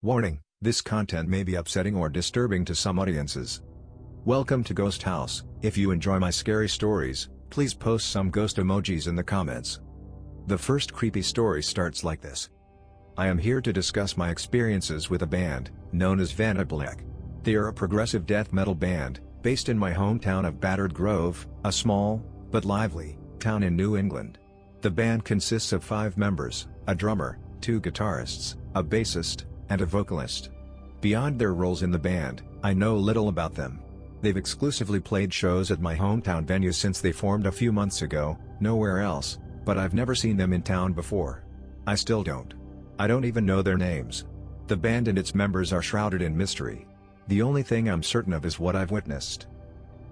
Warning, this content may be upsetting or disturbing to some audiences. Welcome to Ghost House. If you enjoy my scary stories, please post some ghost emojis in the comments. The first creepy story starts like this. I am here to discuss my experiences with a band, known as Vanablack. They are a progressive death metal band, based in my hometown of Battered Grove, a small, but lively, town in New England. The band consists of 5 members, a drummer, 2 guitarists, a bassist, and a vocalist. Beyond their roles in the band, I know little about them. They've exclusively played shows at my hometown venue since they formed a few months ago, nowhere else, but I've never seen them in town before. I still don't. I don't even know their names. The band and its members are shrouded in mystery. The only thing I'm certain of is what I've witnessed.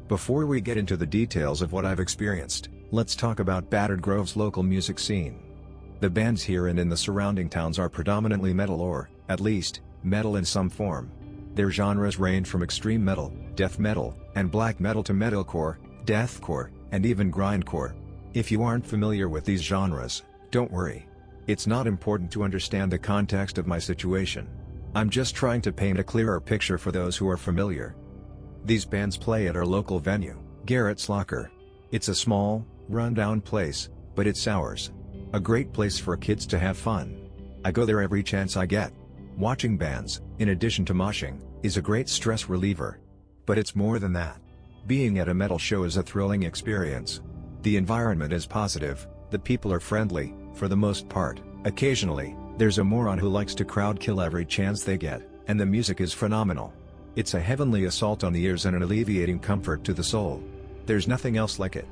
Before we get into the details of what I've experienced, let's talk about Battered Grove's local music scene. The bands here and in the surrounding towns are predominantly metal or, at least, metal in some form. Their genres range from extreme metal, death metal, and black metal to metalcore, deathcore, and even grindcore. If you aren't familiar with these genres, don't worry. It's not important to understand the context of my situation. I'm just trying to paint a clearer picture for those who are familiar. These bands play at our local venue, Garrett's Locker. It's a small, run-down place, but it's ours. A great place for kids to have fun. I go there every chance I get. Watching bands, in addition to moshing, is a great stress reliever. But it's more than that. Being at a metal show is a thrilling experience. The environment is positive, the people are friendly, for the most part. Occasionally, there's a moron who likes to crowd kill every chance they get, and the music is phenomenal. It's a heavenly assault on the ears and an alleviating comfort to the soul. There's nothing else like it.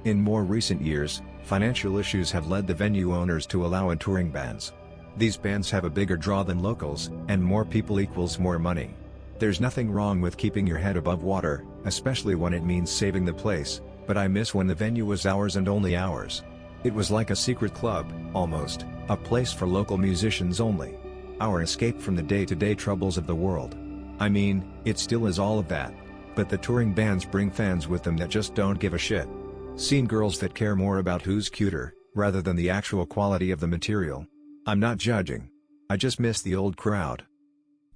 In more recent years, financial issues have led the venue owners to allow in touring bands. These bands have a bigger draw than locals, and more people equals more money. There's nothing wrong with keeping your head above water, especially when it means saving the place, but I miss when the venue was ours and only ours. It was like a secret club, almost, a place for local musicians only. Our escape from the day-to-day troubles of the world. I mean, it still is all of that. But the touring bands bring fans with them that just don't give a shit. Seen girls that care more about who's cuter, rather than the actual quality of the material. I'm not judging. I just miss the old crowd.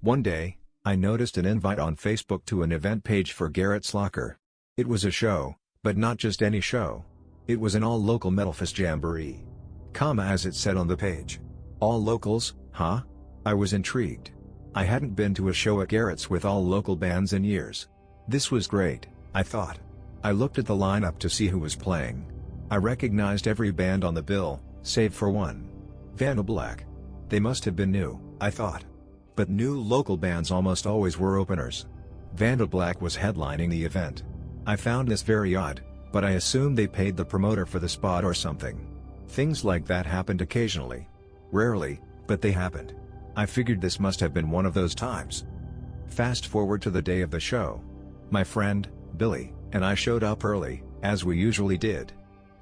One day, I noticed an invite on Facebook to an event page for Garrett's Locker. It was a show, but not just any show. It was an all-local Metalfest jamboree. As it said on the page. All locals, huh? I was intrigued. I hadn't been to a show at Garrett's with all local bands in years. This was great, I thought. I looked at the lineup to see who was playing. I recognized every band on the bill, save for one. Vanablack. They must have been new, I thought. But new local bands almost always were openers. Vanablack was headlining the event. I found this very odd, but I assumed they paid the promoter for the spot or something. Things like that happened occasionally. Rarely, but they happened. I figured this must have been one of those times. Fast forward to the day of the show. My friend, Billy, and I showed up early, as we usually did.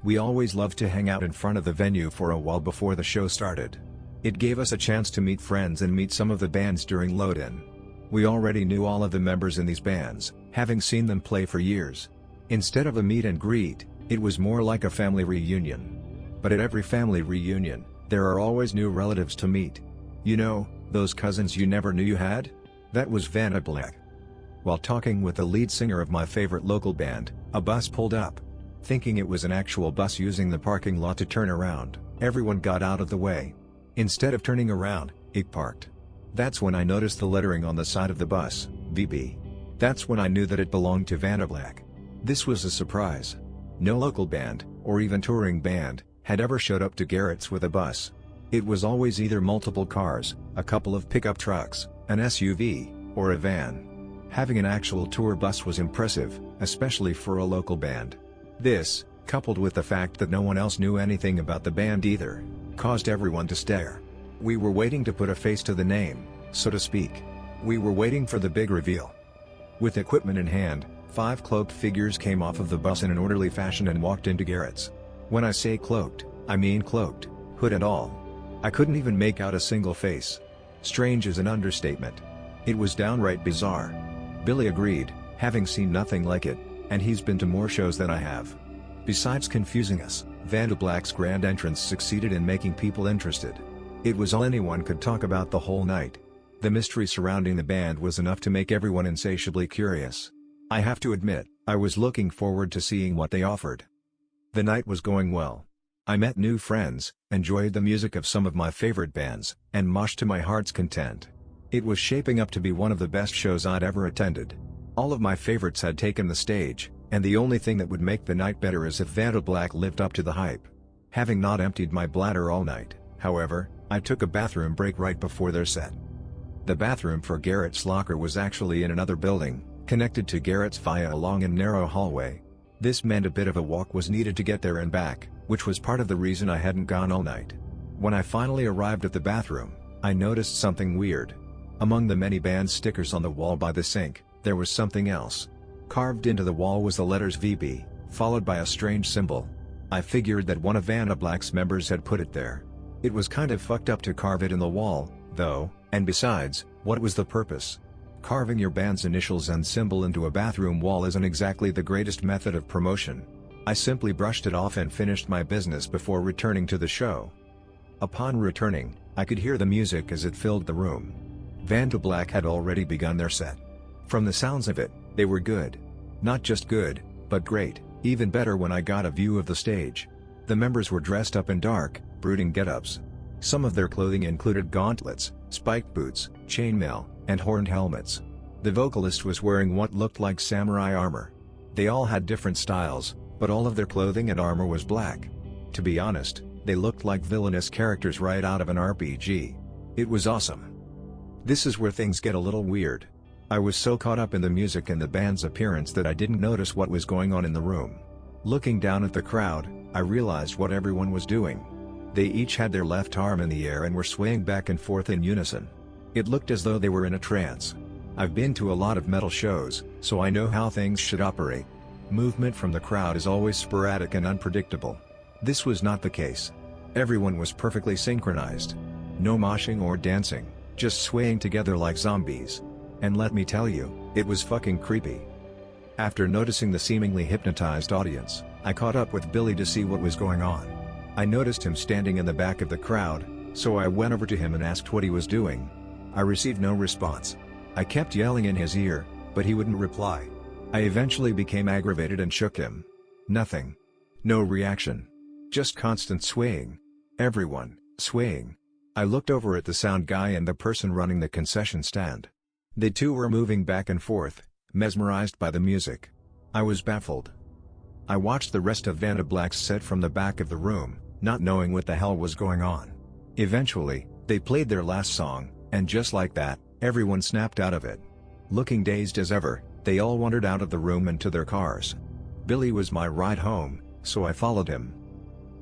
We always loved to hang out in front of the venue for a while before the show started. It gave us a chance to meet friends and meet some of the bands during load-in. We already knew all of the members in these bands, having seen them play for years. Instead of a meet and greet, it was more like a family reunion. But at every family reunion, there are always new relatives to meet. You know, those cousins you never knew you had? That was Vanablack. While talking with the lead singer of my favorite local band, a bus pulled up. Thinking it was an actual bus using the parking lot to turn around, everyone got out of the way. Instead of turning around, it parked. That's when I noticed the lettering on the side of the bus, VB. That's when I knew that it belonged to Vanablack. This was a surprise. No local band, or even touring band, had ever showed up to Garrett's with a bus. It was always either multiple cars, a couple of pickup trucks, an SUV, or a van. Having an actual tour bus was impressive, especially for a local band. This, coupled with the fact that no one else knew anything about the band either, caused everyone to stare. We were waiting to put a face to the name, so to speak. We were waiting for the big reveal. With equipment in hand, 5 cloaked figures came off of the bus in an orderly fashion and walked into Garrett's. When I say cloaked, I mean cloaked, hood and all. I couldn't even make out a single face. Strange is an understatement. It was downright bizarre. Billy agreed, having seen nothing like it, and he's been to more shows than I have. Besides confusing us, Vanablack's grand entrance succeeded in making people interested. It was all anyone could talk about the whole night. The mystery surrounding the band was enough to make everyone insatiably curious. I have to admit, I was looking forward to seeing what they offered. The night was going well. I met new friends, enjoyed the music of some of my favorite bands, and moshed to my heart's content. It was shaping up to be one of the best shows I'd ever attended. All of my favorites had taken the stage, and the only thing that would make the night better is if Vanderbilt lived up to the hype. Having not emptied my bladder all night, however, I took a bathroom break right before their set. The bathroom for Garrett's locker was actually in another building, connected to Garrett's via a long and narrow hallway. This meant a bit of a walk was needed to get there and back, which was part of the reason I hadn't gone all night. When I finally arrived at the bathroom, I noticed something weird. Among the many band stickers on the wall by the sink, there was something else. Carved into the wall was the letters VB, followed by a strange symbol. I figured that one of Vanderbilt's members had put it there. It was kind of fucked up to carve it in the wall, though, and besides, what was the purpose? Carving your band's initials and symbol into a bathroom wall isn't exactly the greatest method of promotion. I simply brushed it off and finished my business before returning to the show. Upon returning, I could hear the music as it filled the room. Vanderbilt had already begun their set. From the sounds of it, they were good. Not just good, but great, even better when I got a view of the stage. The members were dressed up in dark, brooding get-ups. Some of their clothing included gauntlets, spiked boots, chainmail, and horned helmets. The vocalist was wearing what looked like samurai armor. They all had different styles, but all of their clothing and armor was black. To be honest, they looked like villainous characters right out of an RPG. It was awesome. This is where things get a little weird. I was so caught up in the music and the band's appearance that I didn't notice what was going on in the room. Looking down at the crowd, I realized what everyone was doing. They each had their left arm in the air and were swaying back and forth in unison. It looked as though they were in a trance. I've been to a lot of metal shows, so I know how things should operate. Movement from the crowd is always sporadic and unpredictable. This was not the case. Everyone was perfectly synchronized. No moshing or dancing, just swaying together like zombies. And let me tell you, it was fucking creepy. After noticing the seemingly hypnotized audience, I caught up with Billy to see what was going on. I noticed him standing in the back of the crowd, so I went over to him and asked what he was doing. I received no response. I kept yelling in his ear, but he wouldn't reply. I eventually became aggravated and shook him. Nothing. No reaction. Just constant swaying. Everyone, swaying. I looked over at the sound guy and the person running the concession stand. They too were moving back and forth, mesmerized by the music. I was baffled. I watched the rest of Vanderbilt's set from the back of the room, not knowing what the hell was going on. Eventually, they played their last song, and just like that, everyone snapped out of it. Looking dazed as ever, they all wandered out of the room and to their cars. Billy was my ride home, so I followed him.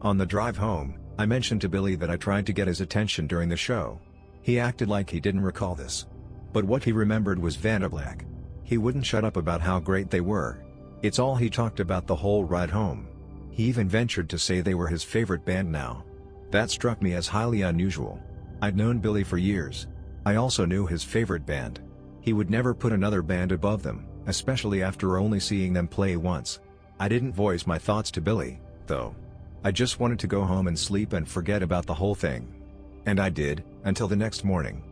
On the drive home, I mentioned to Billy that I tried to get his attention during the show. He acted like he didn't recall this. But what he remembered was Vanderbilt. He wouldn't shut up about how great they were. It's all he talked about the whole ride home. He even ventured to say they were his favorite band now. That struck me as highly unusual. I'd known Billy for years. I also knew his favorite band. He would never put another band above them, especially after only seeing them play once. I didn't voice my thoughts to Billy, though. I just wanted to go home and sleep and forget about the whole thing. And I did, until the next morning.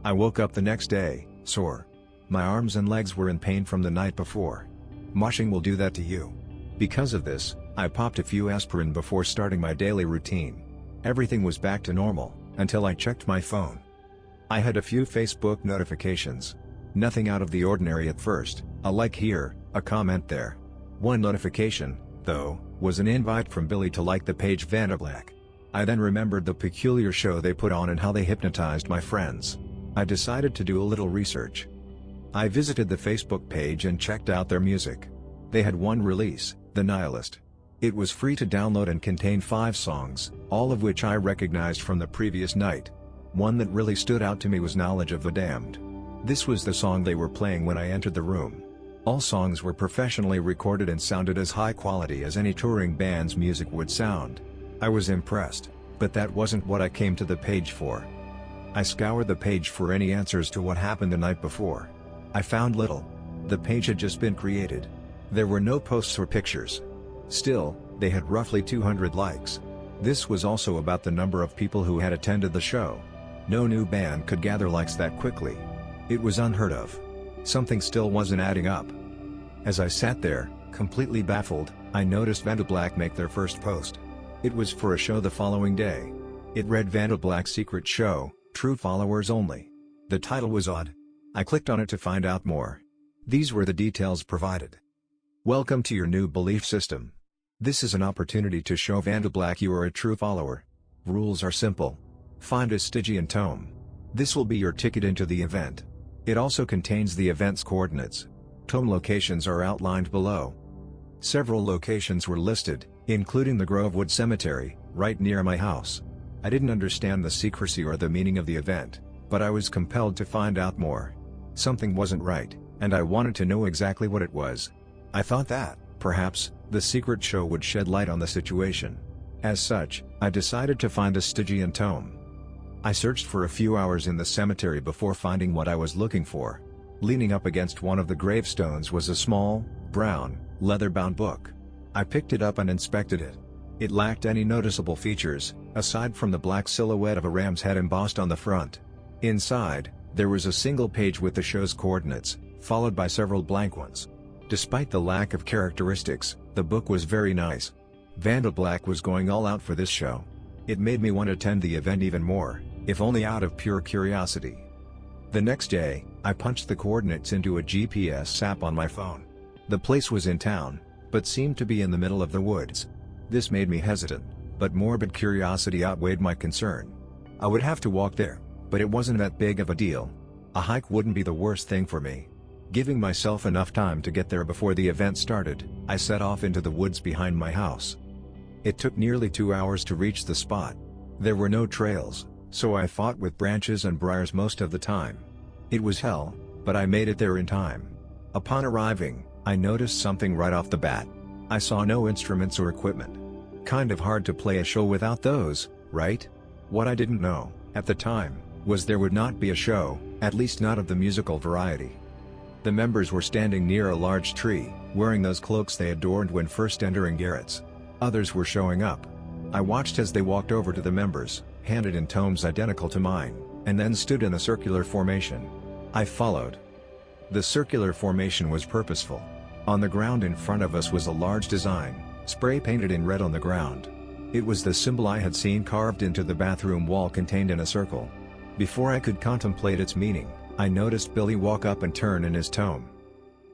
I woke up the next day, sore. My arms and legs were in pain from the night before. Moshing will do that to you. Because of this, I popped a few aspirin before starting my daily routine. Everything was back to normal, until I checked my phone. I had a few Facebook notifications. Nothing out of the ordinary at first, a like here, a comment there. One notification, though, was an invite from Billy to like the page Vanderbilt. I then remembered the peculiar show they put on and how they hypnotized my friends. I decided to do a little research. I visited the Facebook page and checked out their music. They had one release, The Nihilist. It was free to download and contained 5 songs, all of which I recognized from the previous night. One that really stood out to me was Knowledge of the Damned. This was the song they were playing when I entered the room. All songs were professionally recorded and sounded as high quality as any touring band's music would sound. I was impressed, but that wasn't what I came to the page for. I scoured the page for any answers to what happened the night before. I found little. The page had just been created. There were no posts or pictures. Still, they had roughly 200 likes. This was also about the number of people who had attended the show. No new band could gather likes that quickly. It was unheard of. Something still wasn't adding up. As I sat there, completely baffled, I noticed Vandelblack make their first post. It was for a show the following day. It read Vandelblack's secret show, True Followers Only. The title was odd. I clicked on it to find out more. These were the details provided. Welcome to your new belief system. This is an opportunity to show Vandelblack you are a true follower. Rules are simple. Find a Stygian tome. This will be your ticket into the event. It also contains the event's coordinates. Tome locations are outlined below. Several locations were listed, including the Grovewood Cemetery, right near my house. I didn't understand the secrecy or the meaning of the event, but I was compelled to find out more. Something wasn't right, and I wanted to know exactly what it was. I thought that, perhaps, the secret show would shed light on the situation. As such, I decided to find a Stygian tome. I searched for a few hours in the cemetery before finding what I was looking for. Leaning up against one of the gravestones was a small, brown, leather-bound book. I picked it up and inspected it. It lacked any noticeable features, aside from the black silhouette of a ram's head embossed on the front. Inside, there was a single page with the show's coordinates, followed by several blank ones. Despite the lack of characteristics, the book was very nice. Vandelblack was going all out for this show. It made me want to attend the event even more, if only out of pure curiosity. The next day, I punched the coordinates into a GPS app on my phone. The place was in town, but seemed to be in the middle of the woods. This made me hesitant, but morbid curiosity outweighed my concern. I would have to walk there, but it wasn't that big of a deal. A hike wouldn't be the worst thing for me. Giving myself enough time to get there before the event started, I set off into the woods behind my house. It took nearly 2 hours to reach the spot. There were no trails, so I fought with branches and briars most of the time. It was hell, but I made it there in time. Upon arriving, I noticed something right off the bat. I saw no instruments or equipment. Kind of hard to play a show without those, right? What I didn't know, at the time, was there would not be a show, at least not of the musical variety. The members were standing near a large tree, wearing those cloaks they adorned when first entering Garrett's. Others were showing up. I watched as they walked over to the members, handed in tomes identical to mine, and then stood in a circular formation. I followed. The circular formation was purposeful. On the ground in front of us was a large design, spray-painted in red on the ground. It was the symbol I had seen carved into the bathroom wall contained in a circle. Before I could contemplate its meaning, I noticed Billy walk up and turn in his tome.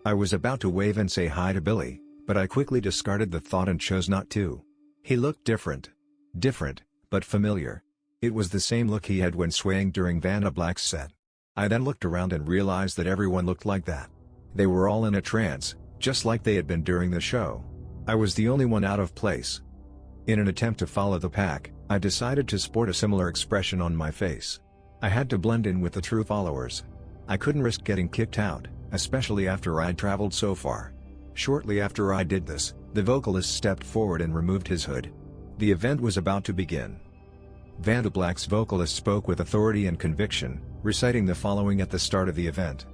I was about to wave and say hi to Billy, but I quickly discarded the thought and chose not to. He looked different. Different, but familiar. It was the same look he had when swaying during Vandelblack's set. I then looked around and realized that everyone looked like that. They were all in a trance, just like they had been during the show. I was the only one out of place. In an attempt to follow the pack, I decided to sport a similar expression on my face. I had to blend in with the true followers. I couldn't risk getting kicked out, especially after I'd traveled so far. Shortly after I did this, the vocalist stepped forward and removed his hood. The event was about to begin. Vandelblack's vocalist spoke with authority and conviction, reciting the following at the start of the event.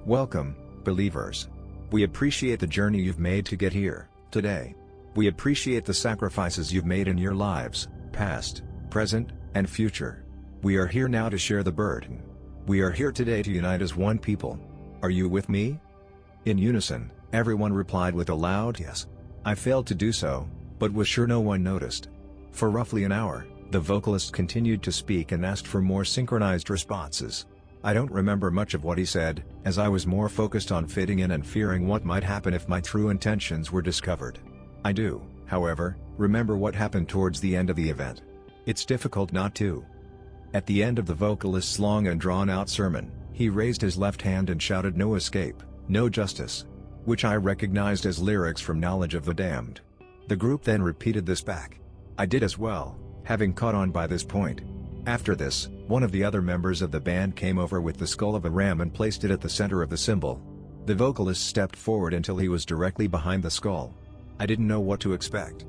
"Welcome, believers. We appreciate the journey you've made to get here, today. We appreciate the sacrifices you've made in your lives, past, present, and future. We are here now to share the burden. We are here today to unite as one people. Are you with me?" In unison, everyone replied with a loud yes. I failed to do so, but was sure no one noticed. For roughly an hour, the vocalist continued to speak and asked for more synchronized responses. I don't remember much of what he said, as I was more focused on fitting in and fearing what might happen if my true intentions were discovered. I do, however, remember what happened towards the end of the event. It's difficult not to. At the end of the vocalist's long and drawn-out sermon, he raised his left hand and shouted "No escape, no justice," which I recognized as lyrics from Knowledge of the Damned. The group then repeated this back. I did as well, having caught on by this point. After this, one of the other members of the band came over with the skull of a ram and placed it at the center of the symbol. The vocalist stepped forward until he was directly behind the skull. I didn't know what to expect.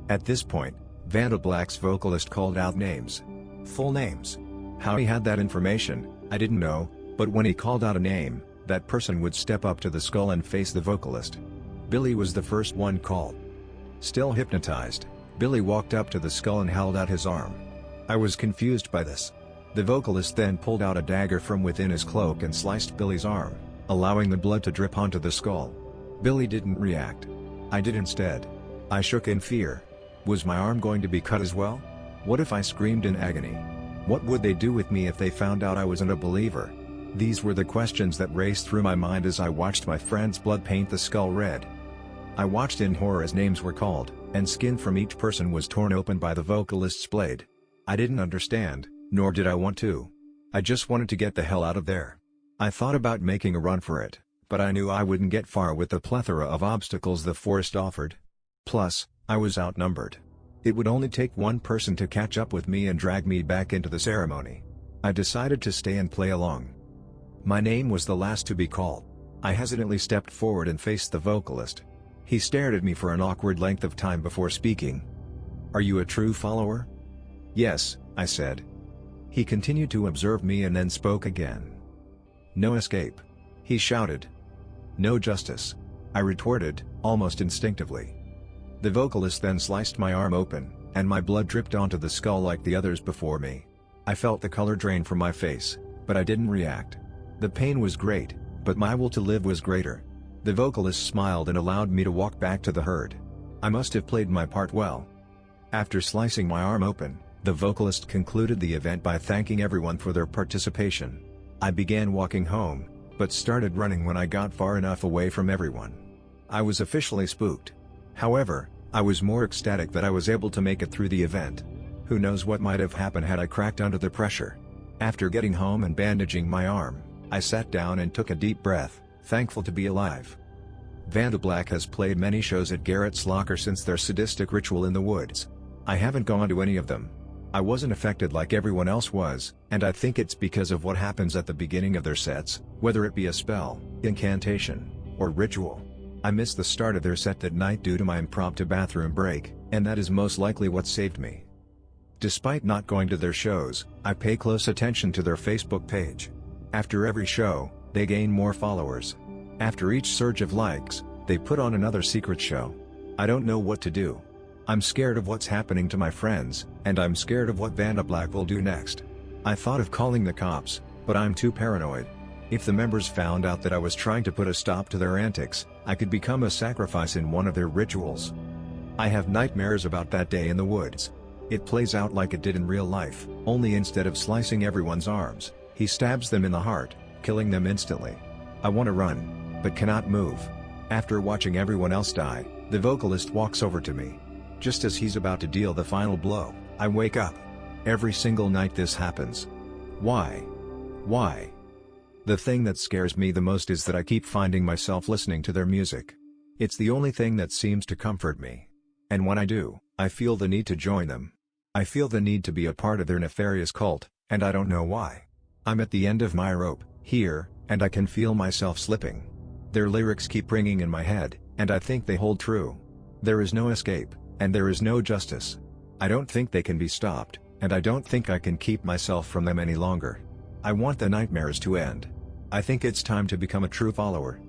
At this point, Vandelblack's vocalist called out names. Full names. How he had that information, I didn't know, but when he called out a name, that person would step up to the skull and face the vocalist. Billy was the first one called. Still hypnotized, Billy walked up to the skull and held out his arm. I was confused by this. The vocalist then pulled out a dagger from within his cloak and sliced Billy's arm, allowing the blood to drip onto the skull. Billy didn't react. I did instead. I shook in fear. Was my arm going to be cut as well? What if I screamed in agony? What would they do with me if they found out I wasn't a believer? These were the questions that raced through my mind as I watched my friend's blood paint the skull red. I watched in horror as names were called, and skin from each person was torn open by the vocalist's blade. I didn't understand, nor did I want to. I just wanted to get the hell out of there. I thought about making a run for it, but I knew I wouldn't get far with the plethora of obstacles the forest offered. Plus, I was outnumbered. It would only take one person to catch up with me and drag me back into the ceremony. I decided to stay and play along. My name was the last to be called. I hesitantly stepped forward and faced the vocalist. He stared at me for an awkward length of time before speaking. "Are you a true follower?" "Yes," I said. He continued to observe me and then spoke again. "No escape," he shouted. "No justice," I retorted, almost instinctively. The vocalist then sliced my arm open, and my blood dripped onto the skull like the others before me. I felt the color drain from my face, but I didn't react. The pain was great, but my will to live was greater. The vocalist smiled and allowed me to walk back to the herd. I must have played my part well. After slicing my arm open, the vocalist concluded the event by thanking everyone for their participation. I began walking home, but started running when I got far enough away from everyone. I was officially spooked. However, I was more ecstatic that I was able to make it through the event. Who knows what might have happened had I cracked under the pressure. After getting home and bandaging my arm, I sat down and took a deep breath, thankful to be alive. Vantablack has played many shows at Garrett's Locker since their sadistic ritual in the woods. I haven't gone to any of them. I wasn't affected like everyone else was, and I think it's because of what happens at the beginning of their sets, whether it be a spell, incantation, or ritual. I missed the start of their set that night due to my impromptu bathroom break, and that is most likely what saved me. Despite not going to their shows, I pay close attention to their Facebook page. After every show, they gain more followers. After each surge of likes, they put on another secret show. I don't know what to do. I'm scared of what's happening to my friends, and I'm scared of what Vantablack will do next. I thought of calling the cops, but I'm too paranoid. If the members found out that I was trying to put a stop to their antics, I could become a sacrifice in one of their rituals. I have nightmares about that day in the woods. It plays out like it did in real life, only instead of slicing everyone's arms, he stabs them in the heart, killing them instantly. I want to run, but cannot move. After watching everyone else die, the vocalist walks over to me. Just as he's about to deal the final blow, I wake up. Every single night this happens. Why? Why? The thing that scares me the most is that I keep finding myself listening to their music. It's the only thing that seems to comfort me. And when I do, I feel the need to join them. I feel the need to be a part of their nefarious cult, and I don't know why. I'm at the end of my rope, here, and I can feel myself slipping. Their lyrics keep ringing in my head, and I think they hold true. There is no escape, and there is no justice. I don't think they can be stopped, and I don't think I can keep myself from them any longer. I want the nightmares to end. I think it's time to become a true follower.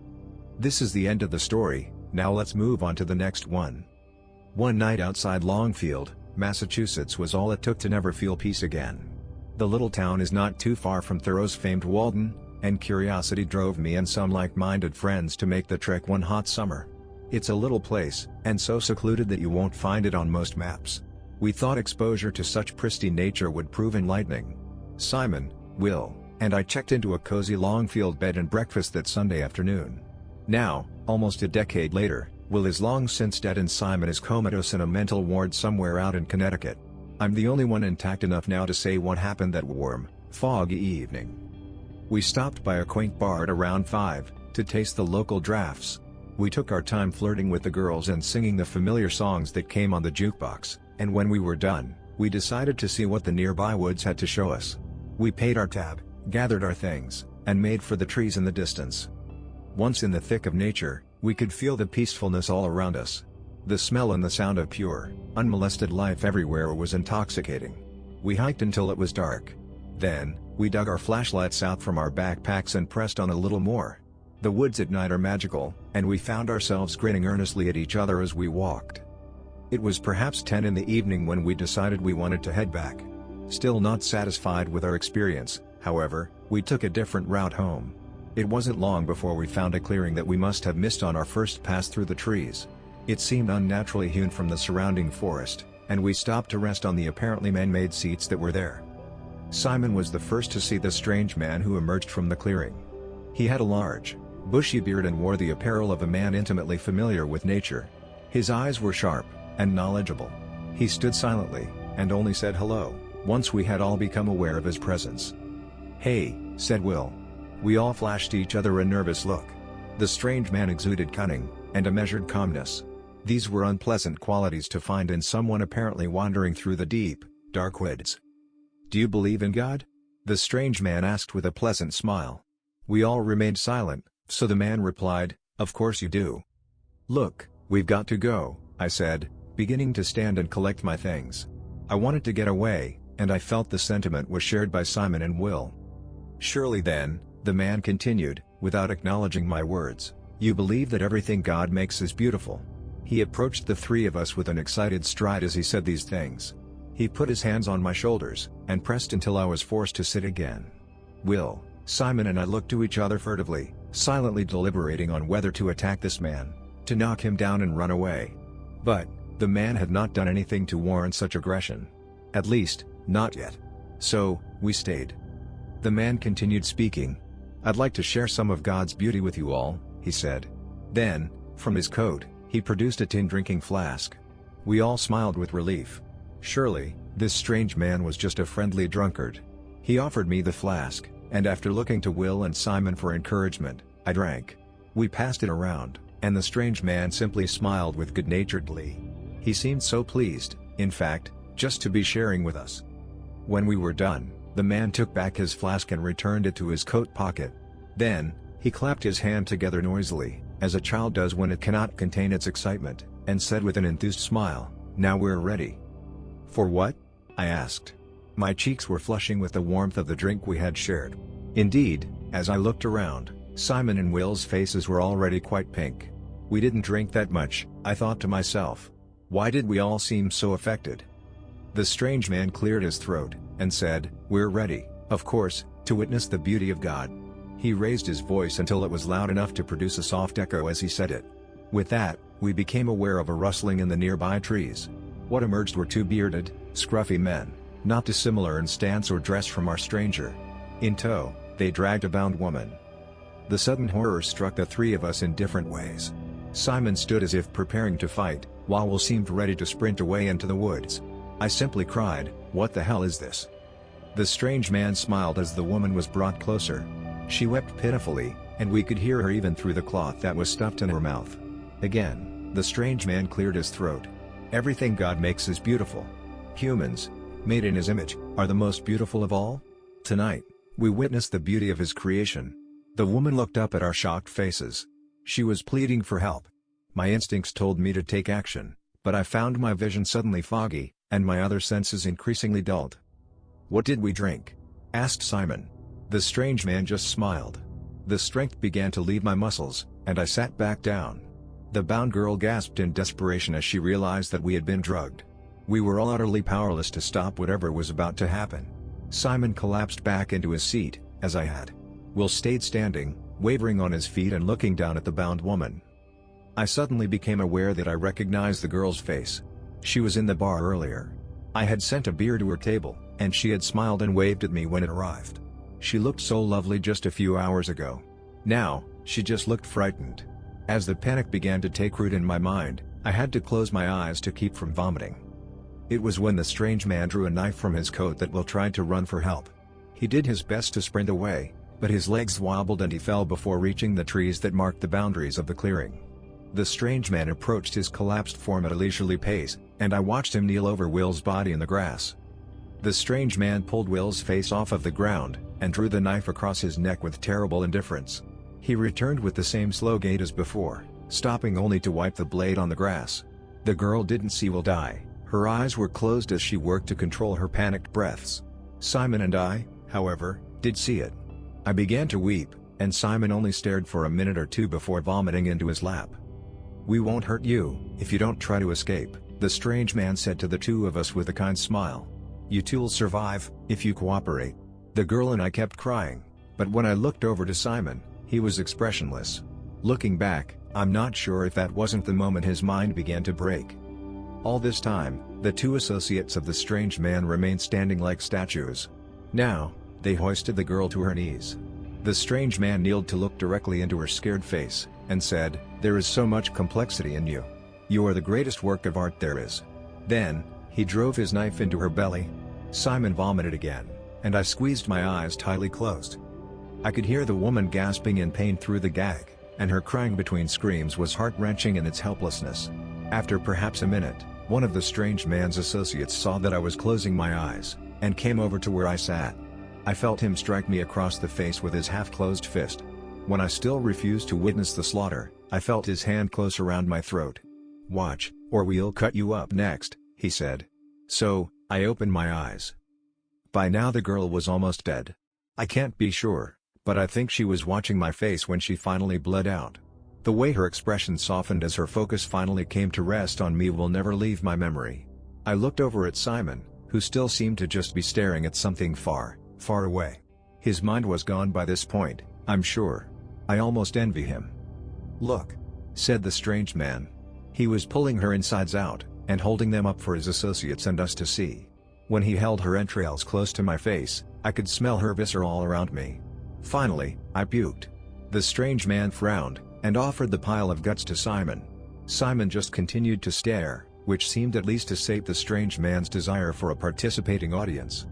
This is the end of the story, now let's move on to the next one. One night outside Longfield, Massachusetts was all it took to never feel peace again. The little town is not too far from Thoreau's famed Walden, and curiosity drove me and some like-minded friends to make the trek one hot summer. It's a little place, and so secluded that you won't find it on most maps. We thought exposure to such pristine nature would prove enlightening. Simon, Will, and I checked into a cozy Longfield bed and breakfast that Sunday afternoon. Now, almost a decade later, Will is long since dead and Simon is comatose in a mental ward somewhere out in Connecticut. I'm the only one intact enough now to say what happened that warm, foggy evening. We stopped by a quaint bar at around 5, to taste the local drafts. We took our time flirting with the girls and singing the familiar songs that came on the jukebox, and when we were done, we decided to see what the nearby woods had to show us. We paid our tab, gathered our things, and made for the trees in the distance. Once in the thick of nature, we could feel the peacefulness all around us. The smell and the sound of pure, unmolested life everywhere was intoxicating. We hiked until it was dark. Then, we dug our flashlights out from our backpacks and pressed on a little more. The woods at night are magical, and we found ourselves grinning earnestly at each other as we walked. It was perhaps 10 in the evening when we decided we wanted to head back. Still not satisfied with our experience, however, we took a different route home. It wasn't long before we found a clearing that we must have missed on our first pass through the trees. It seemed unnaturally hewn from the surrounding forest, and we stopped to rest on the apparently man-made seats that were there. Simon was the first to see the strange man who emerged from the clearing. He had a large, bushy beard and wore the apparel of a man intimately familiar with nature. His eyes were sharp and knowledgeable. He stood silently, and only said hello, once we had all become aware of his presence. "Hey," said Will. We all flashed each other a nervous look. The strange man exuded cunning, and a measured calmness. These were unpleasant qualities to find in someone apparently wandering through the deep, dark woods. "Do you believe in God?" the strange man asked with a pleasant smile. We all remained silent, so the man replied, "Of course you do." "Look, we've got to go," I said, beginning to stand and collect my things. I wanted to get away, and I felt the sentiment was shared by Simon and Will. "Surely then," the man continued, without acknowledging my words, "you believe that everything God makes is beautiful." He approached the three of us with an excited stride as he said these things. He put his hands on my shoulders, and pressed until I was forced to sit again. Will, Simon and I looked to each other furtively, silently deliberating on whether to attack this man, to knock him down and run away. But, the man had not done anything to warrant such aggression. At least, not yet. So, we stayed. The man continued speaking. "I'd like to share some of God's beauty with you all," he said. Then, from his coat, he produced a tin drinking flask. We all smiled with relief. Surely, this strange man was just a friendly drunkard. He offered me the flask, and after looking to Will and Simon for encouragement, I drank. We passed it around, and the strange man simply smiled with good-natured glee. He seemed so pleased, in fact, just to be sharing with us. When we were done, the man took back his flask and returned it to his coat pocket. Then, he clapped his hand together noisily, as a child does when it cannot contain its excitement, and said with an enthused smile, "Now we're ready." "For what?" I asked. My cheeks were flushing with the warmth of the drink we had shared. Indeed, as I looked around, Simon and Will's faces were already quite pink. We didn't drink that much, I thought to myself. Why did we all seem so affected? The strange man cleared his throat, and said, "We're ready, of course, to witness the beauty of God." He raised his voice until it was loud enough to produce a soft echo as he said it. With that, we became aware of a rustling in the nearby trees. What emerged were two bearded, scruffy men, not dissimilar in stance or dress from our stranger. In tow, they dragged a bound woman. The sudden horror struck the three of us in different ways. Simon stood as if preparing to fight, while Will seemed ready to sprint away into the woods. I simply cried, "What the hell is this?" The strange man smiled as the woman was brought closer. She wept pitifully, and we could hear her even through the cloth that was stuffed in her mouth. Again, the strange man cleared his throat. "Everything God makes is beautiful. Humans, made in His image, are the most beautiful of all. Tonight, we witnessed the beauty of His creation." The woman looked up at our shocked faces. She was pleading for help. My instincts told me to take action, but I found my vision suddenly foggy, and my other senses increasingly dulled. "What did we drink?" asked Simon. The strange man just smiled. The strength began to leave my muscles, and I sat back down. The bound girl gasped in desperation as she realized that we had been drugged. We were all utterly powerless to stop whatever was about to happen. Simon collapsed back into his seat, as I had. Will stayed standing, wavering on his feet and looking down at the bound woman. I suddenly became aware that I recognized the girl's face. She was in the bar earlier. I had sent a beer to her table, and she had smiled and waved at me when it arrived. She looked so lovely just a few hours ago. Now, she just looked frightened. As the panic began to take root in my mind, I had to close my eyes to keep from vomiting. It was when the strange man drew a knife from his coat that Will tried to run for help. He did his best to sprint away, but his legs wobbled and he fell before reaching the trees that marked the boundaries of the clearing. The strange man approached his collapsed form at a leisurely pace, and I watched him kneel over Will's body in the grass. The strange man pulled Will's face off of the ground, and drew the knife across his neck with terrible indifference. He returned with the same slow gait as before, stopping only to wipe the blade on the grass. The girl didn't see Will die. Her eyes were closed as she worked to control her panicked breaths. Simon and I, however, did see it. I began to weep, and Simon only stared for a minute or two before vomiting into his lap. "We won't hurt you, if you don't try to escape," the strange man said to the two of us with a kind smile. You two'll survive, if you cooperate." The girl and I kept crying, but when I looked over to Simon, he was expressionless. Looking back, I'm not sure if that wasn't the moment his mind began to break. All this time, the two associates of the strange man remained standing like statues. Now, they hoisted the girl to her knees. The strange man kneeled to look directly into her scared face, and said, "There is so much complexity in you. You are the greatest work of art there is." Then, he drove his knife into her belly. Simon vomited again, and I squeezed my eyes tightly closed. I could hear the woman gasping in pain through the gag, and her crying between screams was heart-wrenching in its helplessness. After perhaps a minute, one of the strange man's associates saw that I was closing my eyes, and came over to where I sat. I felt him strike me across the face with his half-closed fist. When I still refused to witness the slaughter, I felt his hand close around my throat. "Watch, or we'll cut you up next," he said. So, I opened my eyes. By now the girl was almost dead. I can't be sure, but I think she was watching my face when she finally bled out. The way her expression softened as her focus finally came to rest on me will never leave my memory. I looked over at Simon, who still seemed to just be staring at something far, far away. His mind was gone by this point, I'm sure. I almost envy him. "Look," said the strange man. He was pulling her insides out, and holding them up for his associates and us to see. When he held her entrails close to my face, I could smell her viscera all around me. Finally, I puked. The strange man frowned, and offered the pile of guts to Simon. Simon just continued to stare, which seemed at least to sate the strange man's desire for a participating audience.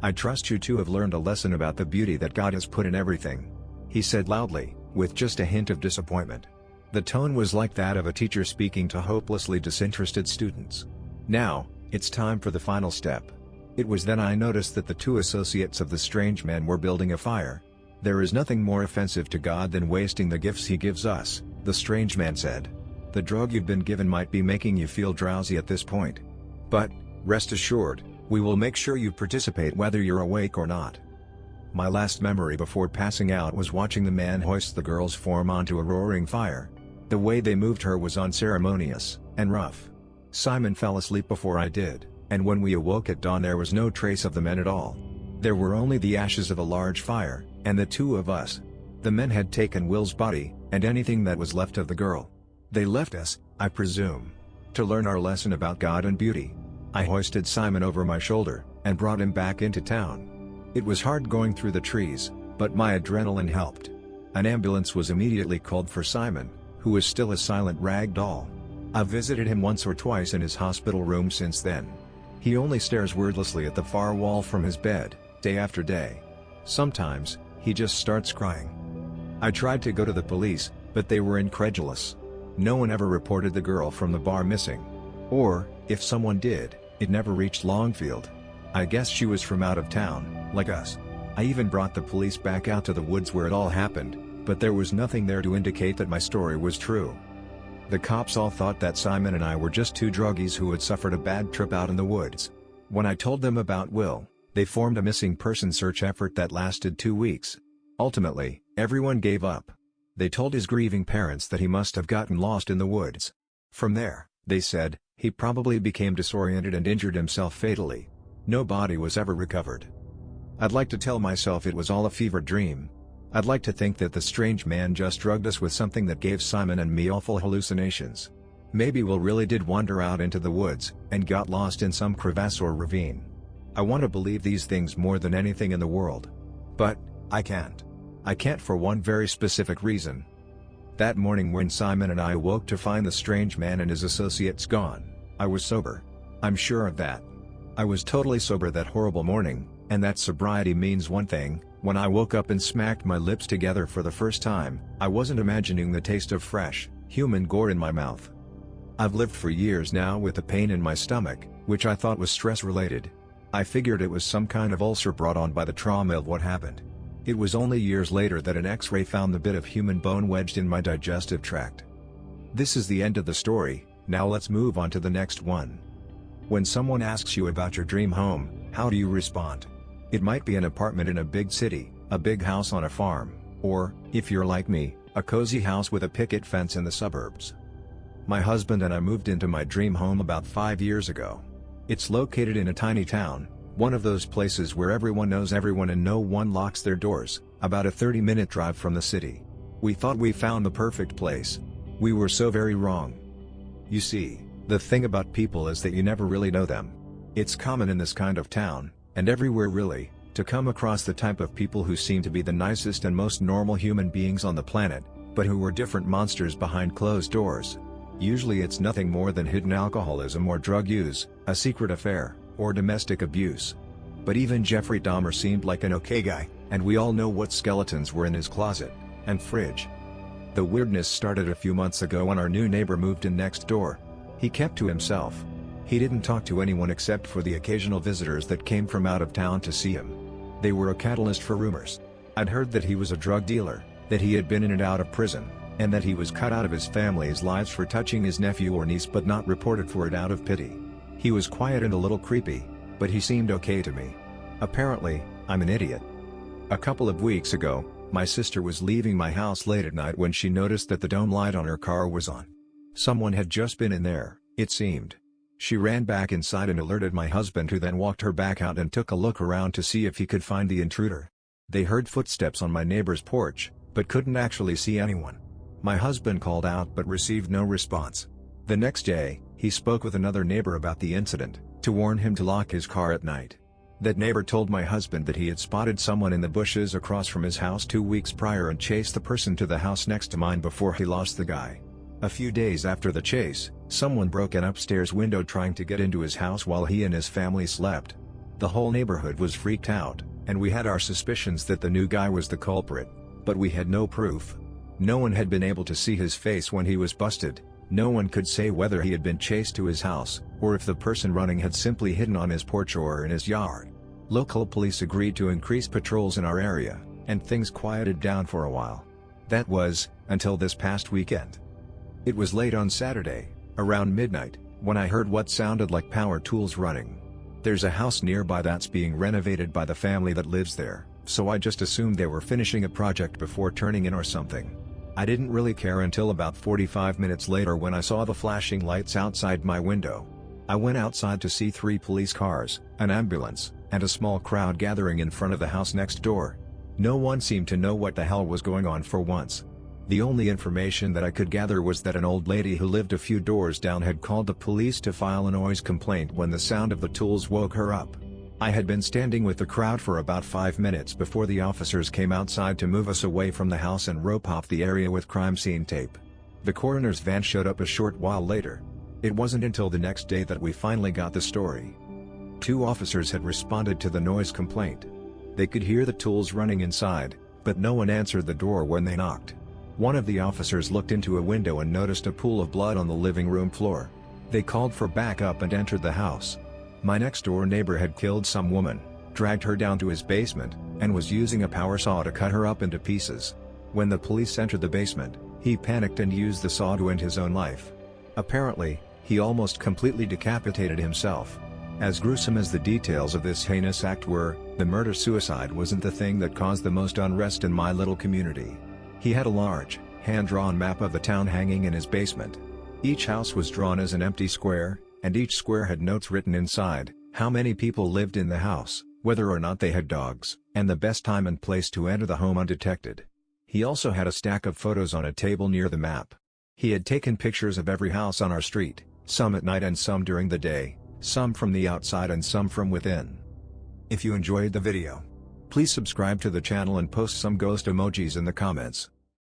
"I trust you two have learned a lesson about the beauty that God has put in everything," he said loudly, with just a hint of disappointment. The tone was like that of a teacher speaking to hopelessly disinterested students. Now, it's time for the final step. It was then I noticed that the two associates of the strange man were building a fire. "There is nothing more offensive to God than wasting the gifts he gives us," the strange man said. "The drug you've been given might be making you feel drowsy at this point. But, rest assured, we will make sure you participate whether you're awake or not." My last memory before passing out was watching the man hoist the girl's form onto a roaring fire. The way they moved her was unceremonious, and rough. Simon fell asleep before I did, and when we awoke at dawn there was no trace of the men at all. There were only the ashes of a large fire, and the two of us. The men had taken Will's body, and anything that was left of the girl. They left us, I presume, to learn our lesson about God and beauty. I hoisted Simon over my shoulder, and brought him back into town. It was hard going through the trees, but my adrenaline helped. An ambulance was immediately called for Simon, who was still a silent rag doll. I've visited him once or twice in his hospital room since then. He only stares wordlessly at the far wall from his bed, day after day. Sometimes, he just starts crying. I tried to go to the police, but they were incredulous. No one ever reported the girl from the bar missing. Or, if someone did, it never reached Longfield. I guess she was from out of town, like us. I even brought the police back out to the woods where it all happened, but there was nothing there to indicate that my story was true. The cops all thought that Simon and I were just two druggies who had suffered a bad trip out in the woods. When I told them about Will, they formed a missing person search effort that lasted 2 weeks. Ultimately, everyone gave up. They told his grieving parents that he must have gotten lost in the woods. From there, they said, he probably became disoriented and injured himself fatally. No body was ever recovered. I'd like to tell myself it was all a fever dream. I'd like to think that the strange man just drugged us with something that gave Simon and me awful hallucinations. Maybe Will really did wander out into the woods, and got lost in some crevasse or ravine. I want to believe these things more than anything in the world. But, I can't. I can't for one very specific reason. That morning when Simon and I awoke to find the strange man and his associates gone, I was sober. I'm sure of that. I was totally sober that horrible morning, and that sobriety means one thing. When I woke up and smacked my lips together for the first time, I wasn't imagining the taste of fresh, human gore in my mouth. I've lived for years now with a pain in my stomach, which I thought was stress-related. I figured it was some kind of ulcer brought on by the trauma of what happened. It was only years later that an X-ray found the bit of human bone wedged in my digestive tract. This is the end of the story, now let's move on to the next one. When someone asks you about your dream home, how do you respond? It might be an apartment in a big city, a big house on a farm, or, if you're like me, a cozy house with a picket fence in the suburbs. My husband and I moved into my dream home about 5 years ago. It's located in a tiny town, One of those places where everyone knows everyone and no one locks their doors, about a 30-minute drive from the city. We thought we found the perfect place. We were so very wrong. You see, the thing about people is that you never really know them. It's common in this kind of town, and everywhere really, to come across the type of people who seem to be the nicest and most normal human beings on the planet, but who were different monsters behind closed doors. Usually it's nothing more than hidden alcoholism or drug use, a secret affair, or domestic abuse. But even Jeffrey Dahmer seemed like an okay guy, and we all know what skeletons were in his closet and fridge. The weirdness started a few months ago when our new neighbor moved in next door. He kept to himself. He didn't talk to anyone except for the occasional visitors that came from out of town to see him. They were a catalyst for rumors. I'd heard that he was a drug dealer, that he had been in and out of prison, and that he was cut out of his family's lives for touching his nephew or niece but not reported for it out of pity. He was quiet and a little creepy, but he seemed okay to me. Apparently, I'm an idiot. A couple of weeks ago, my sister was leaving my house late at night when she noticed that the dome light on her car was on. Someone had just been in there, it seemed. She ran back inside and alerted my husband, who then walked her back out and took a look around to see if he could find the intruder. They heard footsteps on my neighbor's porch, but couldn't actually see anyone. My husband called out but received no response. The next day, he spoke with another neighbor about the incident, to warn him to lock his car at night. That neighbor told my husband that he had spotted someone in the bushes across from his house 2 weeks prior and chased the person to the house next to mine before he lost the guy. A few days after the chase, someone broke an upstairs window trying to get into his house while he and his family slept. The whole neighborhood was freaked out, and we had our suspicions that the new guy was the culprit, but we had no proof. No one had been able to see his face when he was busted. No one could say whether he had been chased to his house, or if the person running had simply hidden on his porch or in his yard. Local police agreed to increase patrols in our area, and things quieted down for a while. That was, until this past weekend. It was late on Saturday, around midnight, when I heard what sounded like power tools running. There's a house nearby that's being renovated by the family that lives there, so I just assumed they were finishing a project before turning in or something. I didn't really care until about 45 minutes later when I saw the flashing lights outside my window. I went outside to see 3 police cars, an ambulance, and a small crowd gathering in front of the house next door. No one seemed to know what the hell was going on for once. The only information that I could gather was that an old lady who lived a few doors down had called the police to file a noise complaint when the sound of the tools woke her up. I had been standing with the crowd for about 5 minutes before the officers came outside to move us away from the house and rope off the area with crime scene tape. The coroner's van showed up a short while later. It wasn't until the next day that we finally got the story. 2 officers had responded to the noise complaint. They could hear the tools running inside, but no one answered the door when they knocked. One of the officers looked into a window and noticed a pool of blood on the living room floor. They called for backup and entered the house. My next-door neighbor had killed some woman, dragged her down to his basement, and was using a power saw to cut her up into pieces. When the police entered the basement, he panicked and used the saw to end his own life. Apparently, he almost completely decapitated himself. As gruesome as the details of this heinous act were, the murder-suicide wasn't the thing that caused the most unrest in my little community. He had a large, hand-drawn map of the town hanging in his basement. Each house was drawn as an empty square, and each square had notes written inside, how many people lived in the house, whether or not they had dogs, and the best time and place to enter the home undetected. He also had a stack of photos on a table near the map. He had taken pictures of every house on our street, some at night and some during the day, some from the outside and some from within. If you enjoyed the video, please subscribe to the channel and post some ghost emojis in the comments.